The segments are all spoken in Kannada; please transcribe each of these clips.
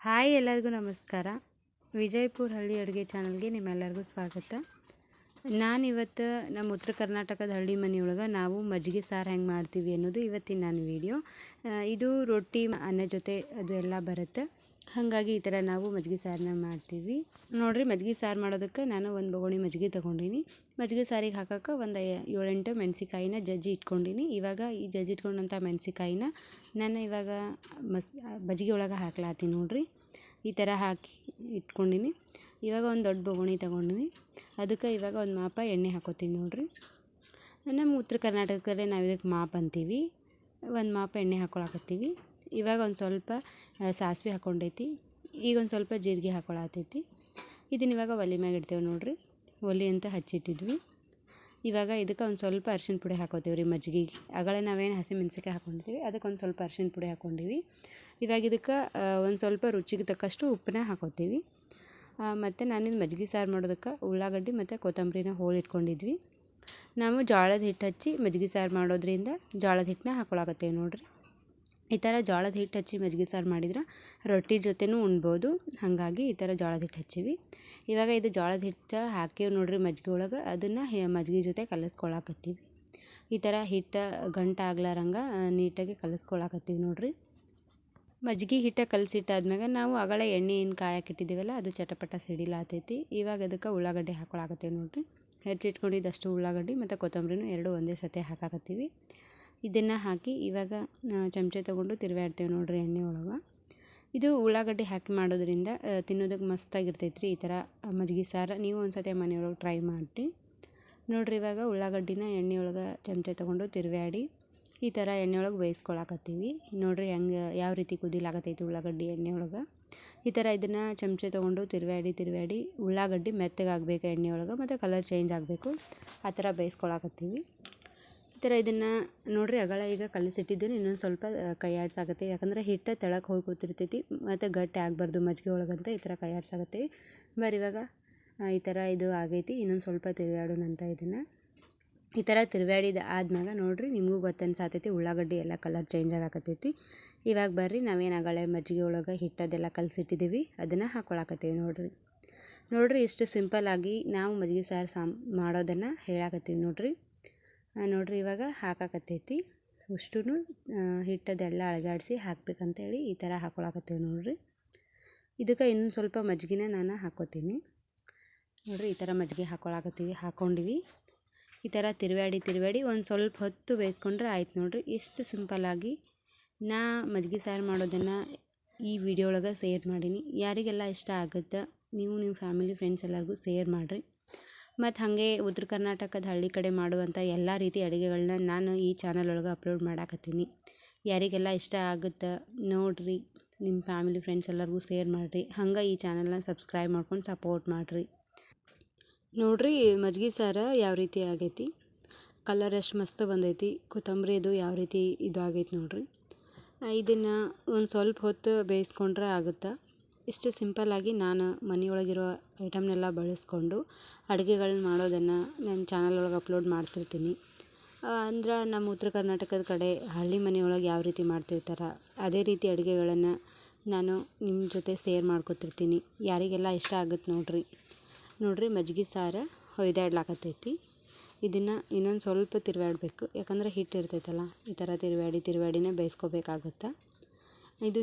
ಹಾಯ್ ಎಲ್ಲರಿಗೂ ನಮಸ್ಕಾರ. ವಿಜಯಪುರ ಹಳ್ಳಿ ಅಡುಗೆ ಚಾನಲ್ಗೆ ನಿಮ್ಮೆಲ್ಲರಿಗೂ ಸ್ವಾಗತ. ನಾನಿವತ್ತು ನಮ್ಮ ಉತ್ತರ ಕರ್ನಾಟಕದ ಹಳ್ಳಿ ಮನೆಯೊಳಗೆ ನಾವು ಮಜ್ಜಿಗೆ ಸಾರು ಹೆಂಗೆ ಮಾಡ್ತೀವಿ ಅನ್ನೋದು ಇವತ್ತಿನ ನನ್ನ ವಿಡಿಯೋ. ಇದು ರೊಟ್ಟಿ ಅನ್ನ ಜೊತೆ ಅದು ಎಲ್ಲ ಬರುತ್ತೆ. ಹಾಗಾಗಿ ಈ ಥರ ನಾವು ಮಜ್ಜಿಗೆ ಸಾರನ್ನ ಮಾಡ್ತೀವಿ. ನೋಡಿರಿ, ಮಜ್ಜಿಗೆ ಸಾರು ಮಾಡೋದಕ್ಕೆ ನಾನು ಒಂದು ಬೊಗಣಿ ಮಜ್ಜಿಗೆ ತೊಗೊಂಡಿನಿ. ಮಜ್ಜಿಗೆ ಸಾರಿಗೆ ಹಾಕೋಕ್ಕೆ ಒಂದು 7-8 ಮೆಣಸಿಕಾಯಿನ ಜಜ್ಜಿ ಇಟ್ಕೊಂಡಿನಿ. ಇವಾಗ ಈ ಜಜ್ಜಿ ಇಟ್ಕೊಂಡಂಥ ಮೆಣಸಿಕಾಯಿನ ನಾನು ಇವಾಗ ಮಜ್ಜಿಗೆ ಒಳಗೆ ಹಾಕ್ಲಾತೀನಿ. ನೋಡಿರಿ, ಈ ಥರ ಹಾಕಿ ಇಟ್ಕೊಂಡಿನಿ. ಇವಾಗ ಒಂದು ದೊಡ್ಡ ಬೊಗಣಿ ತೊಗೊಂಡಿನಿ. ಅದಕ್ಕೆ ಇವಾಗ ಒಂದು ಮಾಪ ಎಣ್ಣೆ ಹಾಕೋತೀನಿ. ನೋಡಿರಿ, ನಮ್ಮ ಉತ್ತರ ಕರ್ನಾಟಕದಲ್ಲೇ ನಾವು ಇದಕ್ಕೆ ಮಾಪ್ ಅಂತೀವಿ. ಒಂದು ಮಾಪ ಎಣ್ಣೆ ಹಾಕೊಳಕತ್ತೀವಿ. ಇವಾಗ ಒಂದು ಸ್ವಲ್ಪ ಸಾಸಿವೆ ಹಾಕ್ಕೊಂಡೈತಿ. ಈಗ ಒಂದು ಸ್ವಲ್ಪ ಜೀರಿಗೆ ಹಾಕೊಳತೈತಿ. ಇದನ್ನ ಇವಾಗ ಒಲೆ ಮ್ಯಾಗ ಇಡ್ತೇವೆ. ನೋಡಿರಿ, ಒಲೆ ಅಂತ ಹಚ್ಚಿಟ್ಟಿದ್ವಿ. ಇವಾಗ ಇದಕ್ಕೆ ಒಂದು ಸ್ವಲ್ಪ ಅರ್ಶಿಣ ಪುಡಿ ಹಾಕೋತೀವಿ ರೀ ಮಜ್ಜಿಗೆಗೆ. ಆಗಳೇ ನಾವೇನು ಹಸಿಮೆಣ್ಸಿಕಾಯಿ ಹಾಕ್ಕೊಂಡಿದ್ದೀವಿ, ಅದಕ್ಕೆ ಒಂದು ಸ್ವಲ್ಪ ಅರ್ಶಿಣ ಪುಡಿ ಹಾಕ್ಕೊಂಡಿವಿ. ಇವಾಗ ಇದಕ್ಕೆ ಒಂದು ಸ್ವಲ್ಪ ರುಚಿಗೆ ತಕ್ಕಷ್ಟು ಉಪ್ಪನ್ನ ಹಾಕೋತೀವಿ. ಮತ್ತು ನಾನಿದು ಮಜ್ಜಿಗೆ ಸಾರು ಮಾಡೋದಕ್ಕೆ ಉಳ್ಳಾಗಡ್ಡಿ ಮತ್ತು ಕೊತ್ತಂಬರಿನ ಹೋಳಿಟ್ಕೊಂಡಿದ್ವಿ. ನಾವು ಜೋಳದ ಹಿಟ್ಟು ಹಚ್ಚಿ ಮಜ್ಜಿಗೆ ಸಾರು ಮಾಡೋದ್ರಿಂದ ಜೋಳದ ಹಿಟ್ಟನ್ನ ಹಾಕೊಳಕತ್ತೇವೆ. ನೋಡಿರಿ, ಈ ಥರ ಜೋಳದ ಹಿಟ್ಟು ಹಚ್ಚಿ ಮಜ್ಜಿಗೆ ಸಾರು ಮಾಡಿದ್ರೆ ರೊಟ್ಟಿ ಜೊತೆನೂ ಉಣ್ಬೋದು. ಹಾಗಾಗಿ ಈ ಥರ ಜೋಳದ ಹಿಟ್ಟು ಹಚ್ಚಿವಿ. ಇವಾಗ ಇದು ಜೋಳದ ಹಿಟ್ಟು ಹಾಕೇವಿ ನೋಡಿರಿ ಮಜ್ಜಿಗೆ ಒಳಗೆ. ಅದನ್ನು ಮಜ್ಜಿಗೆ ಜೊತೆ ಕಲಿಸ್ಕೊಳಕತ್ತೀವಿ. ಈ ಥರ ಹಿಟ್ಟು ಗಂಟಾಗ್ಲಾರಂಗೆ ನೀಟಾಗಿ ಕಲಿಸ್ಕೊಳಕತ್ತೀವಿ. ನೋಡಿರಿ, ಮಜ್ಜಿಗೆ ಹಿಟ್ಟು ಕಲಸಿಟ್ಟಾದ್ಮ್ಯಾಗ ನಾವು ಆಗಳೇ ಎಣ್ಣೆ ಏನು ಕಾಯಕ್ಕಿಟ್ಟಿದ್ದೀವಲ್ಲ ಅದು ಚಟಪಟ ಸಿಡಿಲಾತೈತಿ. ಇವಾಗ ಅದಕ್ಕೆ ಉಳ್ಳಾಗಡ್ಡಿ ಹಾಕೊಳಕತ್ತೀವಿ. ನೋಡಿರಿ, ಹೆಚ್ಚಿಟ್ಕೊಂಡಿದ್ದಷ್ಟು ಉಳ್ಳಾಗಡ್ಡಿ ಮತ್ತು ಕೊತ್ತಂಬರಿನೂ ಎರಡೂ ಒಂದೇ ಸತಿ ಹಾಕಾಕತ್ತೀವಿ. ಇದನ್ನು ಹಾಕಿ ಇವಾಗ ಚಮಚೆ ತೊಗೊಂಡು ತಿರುವಾಡ್ತೇವೆ. ನೋಡಿರಿ, ಎಣ್ಣೆ ಒಳಗೆ. ಇದು ಉಳ್ಳಾಗಡ್ಡಿ ಹಾಕಿ ಮಾಡೋದ್ರಿಂದ ತಿನ್ನೋದಕ್ಕೆ ಮಸ್ತಾಗಿರ್ತೈತೆ ರೀ ಈ ಥರ ಮಜ್ಜಿಗೆ ಸಾರು. ನೀವು ಒಂದು ಸತಿ ಮನೆಯೊಳಗೆ ಟ್ರೈ ಮಾಡಿರಿ. ನೋಡಿರಿ, ಇವಾಗ ಉಳ್ಳಾಗಡ್ಡಿನ ಎಣ್ಣೆ ಒಳಗೆ ಚಮಚೆ ತೊಗೊಂಡು ತಿರುವಾಡಿ ಈ ಥರ ಎಣ್ಣೆ ಒಳಗೆ ಬೇಯಿಸ್ಕೊಳಕತ್ತೀವಿ. ನೋಡಿರಿ ಹೆಂಗೆ ಯಾವ ರೀತಿ ಕುದಿಲಾಕತ್ತೈತಿ ಉಳ್ಳಾಗಡ್ಡಿ ಎಣ್ಣೆ ಒಳಗೆ. ಈ ಥರ ಇದನ್ನು ಚಮಚೆ ತೊಗೊಂಡು ತಿರುವಾಡಿ ಉಳ್ಳಾಗಡ್ಡಿ ಮೆತ್ತಗಾಗಬೇಕು ಎಣ್ಣೆ ಒಳಗೆ, ಮತ್ತು ಕಲರ್ ಚೇಂಜ್ ಆಗಬೇಕು. ಆ ಥರ ಬೇಯಿಸ್ಕೊಳಕತ್ತೀವಿ. ಈ ಥರ ಇದನ್ನು ನೋಡಿರಿ, ಈಗ ಕಲಸಿಟ್ಟಿದ್ದು ಇನ್ನೊಂದು ಸ್ವಲ್ಪ ಕೈ ಆಡ್ಸಾಕತ್ತೀವಿ. ಯಾಕಂದರೆ ಹಿಟ್ಟು ತೆಳಕ್ಕೆ ಹೋಗಿ ಕೂತಿರ್ತೈತಿ ಮತ್ತು ಗಟ್ಟಿ ಆಗಬಾರ್ದು ಮಜ್ಜಿಗೆ ಒಳಗಂತ ಈ ಥರ ಕೈ ಆಡ್ಸಾಕತ್ತೀವಿ. ಇವಾಗ ಈ ಥರ ಇದು ಆಗೈತಿ. ಇನ್ನೊಂದು ಸ್ವಲ್ಪ ತಿರುವಾಡೋಣಂತ ಇದನ್ನು. ಈ ಥರ ತಿರುವಾಡಿದ ಆದ್ಮ್ಯಾಗ ನೋಡಿರಿ, ನಿಮಗೂ ಗೊತ್ತನ್ಸಾತೈತಿ ಉಳ್ಳಾಗಡ್ಡಿ ಎಲ್ಲ ಕಲರ್ ಚೇಂಜ್ ಆಗಾಕತ್ತೈತಿ. ಇವಾಗ ಬರ್ರಿ, ನಾವೇನು ಆಗಳೇ ಮಜ್ಜಿಗೆ ಒಳಗೆ ಹಿಟ್ಟದೆಲ್ಲ ಕಲಸಿಟ್ಟಿದ್ದೀವಿ ಅದನ್ನು ಹಾಕ್ಕೊಳಕತ್ತೀವಿ. ನೋಡಿರಿ ಇಷ್ಟು ಸಿಂಪಲ್ಲಾಗಿ ನಾವು ಮಜ್ಜಿಗೆ ಸಾರು ಮಾಡೋದನ್ನು ಹೇಳಾಕತ್ತೀವಿ. ನೋಡಿರಿ, ಇವಾಗ ಹಾಕಾಕತ್ತೈತಿ. ಅಷ್ಟೂ ಹಿಟ್ಟದೆಲ್ಲ ಅಳಗಾಡಿಸಿ ಹಾಕ್ಬೇಕಂತೇಳಿ ಈ ಥರ ಹಾಕ್ಕೊಳಕತ್ತೀವಿ. ನೋಡಿರಿ, ಇದಕ್ಕೆ ಇನ್ನೊಂದು ಸ್ವಲ್ಪ ಮಜ್ಜಿಗೆನ ನಾನು ಹಾಕ್ಕೋತೀನಿ. ನೋಡಿರಿ, ಈ ಥರ ಮಜ್ಜಿಗೆ ಹಾಕ್ಕೊಂಡಿವಿ. ಈ ಥರ ತಿರುವಾಡಿ ಒಂದು ಸ್ವಲ್ಪ ಹೊತ್ತು ಬೇಯಿಸ್ಕೊಂಡ್ರೆ ಆಯ್ತು. ನೋಡಿರಿ, ಎಷ್ಟು ಸಿಂಪಲ್ಲಾಗಿ ನಾ ಮಜ್ಜಿಗೆ ಸಾರು ಮಾಡೋದನ್ನು ಈ ವಿಡಿಯೋ ಒಳಗೆ ಶೇರ್ ಮಾಡೀನಿ. ಯಾರಿಗೆಲ್ಲ ಇಷ್ಟ ಆಗುತ್ತೆ ನೀವು ನಿಮ್ಮ ಫ್ಯಾಮಿಲಿ ಫ್ರೆಂಡ್ಸ್ ಎಲ್ಲರಿಗೂ ಶೇರ್ ಮಾಡಿರಿ. ಮತ್ತು ಹಾಗೆ ಉತ್ತರ ಕರ್ನಾಟಕದ ಹಳ್ಳಿ ಕಡೆ ಮಾಡುವಂಥ ಎಲ್ಲ ರೀತಿ ಅಡುಗೆಗಳನ್ನ ನಾನು ಈ ಚಾನಲ್ ಒಳಗೆ ಅಪ್ಲೋಡ್ ಮಾಡಾಕತ್ತೀನಿ. ಯಾರಿಗೆಲ್ಲ ಇಷ್ಟ ಆಗುತ್ತೆ ನೋಡಿರಿ, ನಿಮ್ಮ ಫ್ಯಾಮಿಲಿ ಫ್ರೆಂಡ್ಸ್ ಎಲ್ಲರಿಗೂ ಶೇರ್ ಮಾಡಿರಿ. ಹಂಗೆ ಈ ಚಾನಲ್ನ ಸಬ್ಸ್ಕ್ರೈಬ್ ಮಾಡ್ಕೊಂಡು ಸಪೋರ್ಟ್ ಮಾಡಿರಿ. ನೋಡಿರಿ, ಮಜ್ಜಿಗೆ ಸಾರು ಯಾವ ರೀತಿ ಆಗೈತಿ, ಕಲರ್ ಎಷ್ಟು ಮಸ್ತ್ ಬಂದೈತಿ, ಕೊತ್ತಂಬರಿ ಅದು ಯಾವ ರೀತಿ ಇದು ಆಗೈತಿ. ನೋಡಿರಿ, ಇದನ್ನು ಒಂದು ಸ್ವಲ್ಪ ಹೊತ್ತು ಬೇಯಿಸ್ಕೊಂಡ್ರೆ ಆಗುತ್ತೆ. ಇಷ್ಟು ಸಿಂಪಲ್ಲಾಗಿ ನಾನು ಮನೆಯೊಳಗಿರೋ ಐಟಮ್ನೆಲ್ಲ ಬಳಸ್ಕೊಂಡು ಅಡುಗೆಗಳನ್ನ ಮಾಡೋದನ್ನು ನನ್ನ ಚಾನಲ್ ಒಳಗೆ ಅಪ್ಲೋಡ್ ಮಾಡ್ತಿರ್ತೀನಿ. ಅಂದ್ರೆ ನಮ್ಮ ಉತ್ತರ ಕರ್ನಾಟಕದ ಕಡೆ ಹಳ್ಳಿ ಮನೆಯೊಳಗೆ ಯಾವ ರೀತಿ ಮಾಡ್ತಿರ್ತಾರೆ ಅದೇ ರೀತಿ ಅಡುಗೆಗಳನ್ನು ನಾನು ನಿಮ್ಮ ಜೊತೆ ಶೇರ್ ಮಾಡ್ಕೊತಿರ್ತೀನಿ. ಯಾರಿಗೆಲ್ಲ ಇಷ್ಟ ಆಗುತ್ತೆ ನೋಡಿರಿ, ಮಜ್ಜಿಗೆ ಸಾರು ಹೊಯ್ದಾಡ್ಲಾಕತ್ತೈತಿ. ಇದನ್ನು ಇನ್ನೊಂದು ಸ್ವಲ್ಪ ತಿರುವಾಡಬೇಕು. ಯಾಕಂದರೆ ಹಿಟ್ಟು ಇರ್ತೈತಲ್ಲ, ಈ ಥರ ತಿರುವಾಡಿನೇ ಬೇಯಿಸ್ಕೋಬೇಕಾಗತ್ತೆ. ಇದು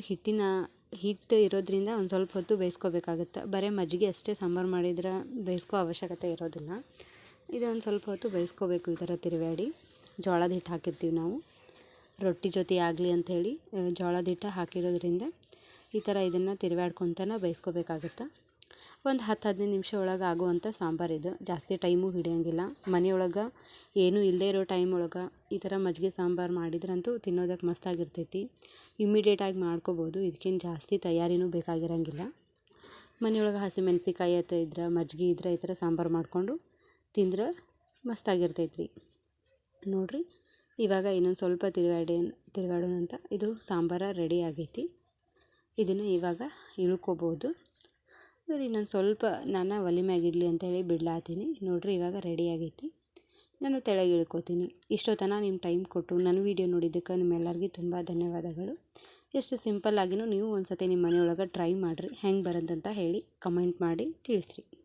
ಹಿಟ್ಟು ಇರೋದ್ರಿಂದ ಒಂದು ಸ್ವಲ್ಪ ಹೊತ್ತು ಬೇಯಿಸ್ಕೋಬೇಕಾಗತ್ತೆ. ಬರೀ ಮಜ್ಜಿಗೆ ಅಷ್ಟೇ ಸಾಂಬಾರು ಮಾಡಿದ್ರೆ ಬೇಯಿಸ್ಕೋ ಅವಶ್ಯಕತೆ ಇರೋದಿಲ್ಲ. ಇದು ಒಂದು ಸ್ವಲ್ಪ ಹೊತ್ತು ಬೇಯಿಸ್ಕೋಬೇಕು. ಈ ಥರ ತಿರುವಾಡಿ ಜೋಳದ ಹಿಟ್ಟು ಹಾಕಿರ್ತೀವಿ ನಾವು ರೊಟ್ಟಿ ಜೊತೆ ಆಗಲಿ ಅಂಥೇಳಿ. ಜೋಳದ ಹಿಟ್ಟು ಹಾಕಿರೋದ್ರಿಂದ ಈ ಥರ ಇದನ್ನು ತಿರುವಾಡ್ಕೊತಾನೆ ಬೇಯಿಸ್ಕೋಬೇಕಾಗತ್ತೆ. ಒಂದು 10-15 ನಿಮಿಷ ಒಳಗೆ ಆಗುವಂಥ ಸಾಂಬಾರು ಇದು. ಜಾಸ್ತಿ ಟೈಮು ಹಿಡಿಯೋಂಗಿಲ್ಲ. ಮನೆಯೊಳಗೆ ಏನೂ ಇಲ್ಲದೇ ಇರೋ ಟೈಮ್ ಒಳಗೆ ಈ ಥರ ಮಜ್ಜಿಗೆ ಸಾಂಬಾರು ಮಾಡಿದ್ರಂತೂ ತಿನ್ನೋದಕ್ಕೆ ಮಸ್ತಾಗಿರ್ತೈತಿ. ಇಮ್ಮಿಡಿಯೇಟಾಗಿ ಮಾಡ್ಕೋಬೋದು. ಇದಕ್ಕೇನು ಜಾಸ್ತಿ ತಯಾರಿನೂ ಬೇಕಾಗಿರೋಂಗಿಲ್ಲ. ಮನೆಯೊಳಗೆ ಹಸಿಮೆಣ್ಸಿಕಾಯಿ ಇದ್ರೆ ಮಜ್ಜಿಗೆ ಇದ್ರೆ ಈ ಥರ ಸಾಂಬಾರು ಮಾಡಿಕೊಂಡು ತಿಂದ್ರೆ ಮಸ್ತಾಗಿರ್ತೈತಿ ರೀ. ನೋಡಿರಿ, ಇವಾಗ ಇನ್ನೊಂದು ಸ್ವಲ್ಪ ತಿರುವಾಡೋಣಂತ. ಇದು ಸಾಂಬಾರು ರೆಡಿ ಆಗೈತಿ. ಇದನ್ನು ಇವಾಗ ಇಳ್ಕೊಬೋದು. ಇನ್ನೊಂದು ಸ್ವಲ್ಪ ನಾನು ಒಲೆ ಮ್ಯಾಗ ಇಡಲಿ ಅಂತೇಳಿ ಬಿಡ್ಲಾತೀನಿ. ನೋಡಿರಿ, ಇವಾಗ ರೆಡಿ ಆಗೈತಿ. ನಾನು ತೆಳಗೆ ಇಳ್ಕೊತೀನಿ. ಇಷ್ಟೊತ್ತನ ನಿಮ್ಮ ಟೈಮ್ ಕೊಟ್ಟು ನನ್ನ ವೀಡಿಯೋ ನೋಡಿದ್ದಕ್ಕೆ ನಿಮ್ಮೆಲ್ಲರಿಗೂ ತುಂಬ ಧನ್ಯವಾದಗಳು. ಎಷ್ಟು ಸಿಂಪಲ್ಲಾಗಿನೂ ನೀವು ಒಂದು ಸತಿ ನಿಮ್ಮ ಮನೆಯೊಳಗೆ ಟ್ರೈ ಮಾಡಿರಿ, ಹೆಂಗೆ ಬರೋದಂತ ಹೇಳಿ ಕಮೆಂಟ್ ಮಾಡಿ ತಿಳಿಸ್ರಿ.